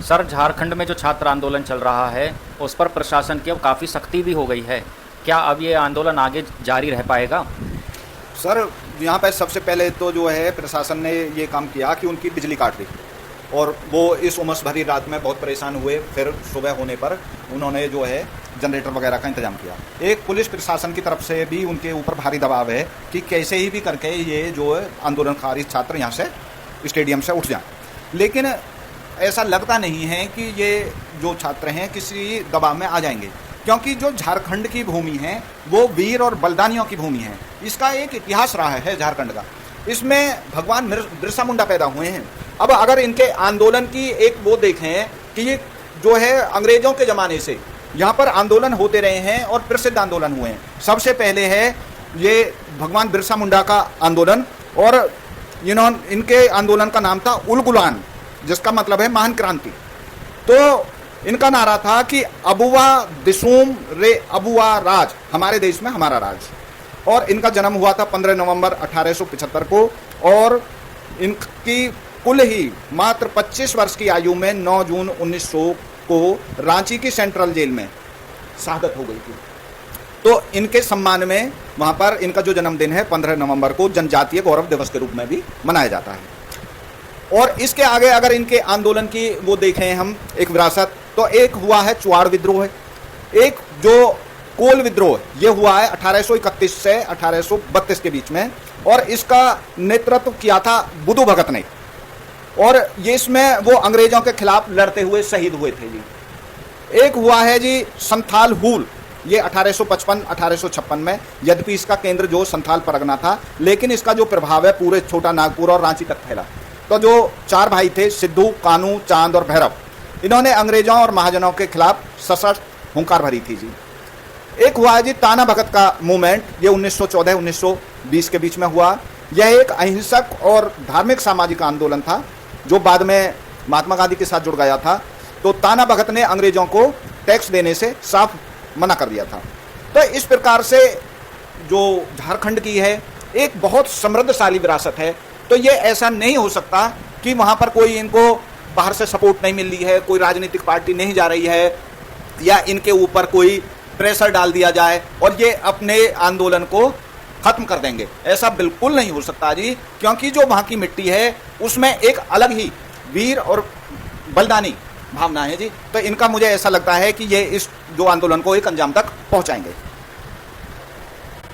Sir, Jharkhand में जो छात्र आंदोलन चल रहा है उस पर प्रशासन की अब काफ़ी सख्ती भी हो गई है। क्या अब ये आंदोलन आगे जारी रह पाएगा? सर, यहाँ पर सबसे पहले तो जो है प्रशासन ने ये काम किया कि उनकी बिजली काट दी और वो इस उमस भरी रात में बहुत परेशान हुए। फिर सुबह होने पर उन्होंने जो है जनरेटर वगैरह का इंतजाम किया। एक पुलिस प्रशासन की तरफ से भी उनके ऊपर भारी दबाव है कि कैसे ही भी करके ये जो आंदोलनकारी छात्र यहाँ से स्टेडियम से उठ जाएं। लेकिन ऐसा लगता नहीं है कि ये जो छात्र हैं किसी दबाव में आ जाएंगे, क्योंकि जो झारखंड की भूमि है वो वीर और बलिदानियों की भूमि है। इसका एक इतिहास रहा है झारखंड का। इसमें भगवान बिरसा मुंडा पैदा हुए हैं। अब अगर इनके आंदोलन की एक वो देखें कि ये जो है अंग्रेजों के ज़माने से यहाँ पर आंदोलन होते रहे हैं और प्रसिद्ध आंदोलन हुए हैं। सबसे पहले है ये भगवान बिरसा मुंडा का आंदोलन, और इनके आंदोलन का नाम था उलगुलान, जिसका मतलब है महान क्रांति। तो इनका नारा था कि अबुआ दिसुम रे अबुआ राज, हमारे देश में हमारा राज। और इनका जन्म हुआ था 15 नवंबर 1875 को, और इनकी कुल ही मात्र 25 वर्ष की आयु में 9 जून 1900 को रांची की सेंट्रल जेल में शहादत हो गई थी। तो इनके सम्मान में वहाँ पर इनका जो जन्मदिन है 15 नवंबर को जनजातीय गौरव दिवस के रूप में भी मनाया जाता है। और इसके आगे अगर इनके आंदोलन की वो देखें हम एक विरासत, तो एक हुआ है चुआड़ विद्रोह, एक जो कोल विद्रोह ये हुआ है 1831 से 1832 के बीच में, और इसका नेतृत्व किया था बुधू भगत ने। और ये इसमें वो अंग्रेजों के खिलाफ लड़ते हुए शहीद हुए थे जी। एक हुआ है जी संथाल हुल, ये 1855-1856 में, यद्यपि इसका केंद्र जो संथाल परगना था, लेकिन इसका जो प्रभाव है पूरे छोटा नागपुर और रांची तक फैला। तो जो 4 भाई थे, सिद्धू, कानू, चांद और भैरव, इन्होंने अंग्रेजों और महाजनों के खिलाफ सशक्त हुंकार भरी थी जी। एक हुआ है जी ताना भगत का मूवमेंट, ये 1914-1920 के बीच में हुआ। यह एक अहिंसक और धार्मिक सामाजिक आंदोलन था जो बाद में महात्मा गांधी के साथ जुड़ गया था। तो ताना भगत ने अंग्रेजों को टैक्स देने से साफ मना कर दिया था। तो इस प्रकार से जो झारखंड की है एक बहुत समृद्धशाली विरासत है। तो ये ऐसा नहीं हो सकता कि वहाँ पर कोई इनको बाहर से सपोर्ट नहीं मिल रही है, कोई राजनीतिक पार्टी नहीं जा रही है, या इनके ऊपर कोई प्रेशर डाल दिया जाए और ये अपने आंदोलन को खत्म कर देंगे। ऐसा बिल्कुल नहीं हो सकता जी, क्योंकि जो वहाँ की मिट्टी है उसमें एक अलग ही वीर और बलिदानी भावना है जी। तो इनका मुझे ऐसा लगता है कि ये इस जो आंदोलन को एक अंजाम तक पहुँचाएंगे।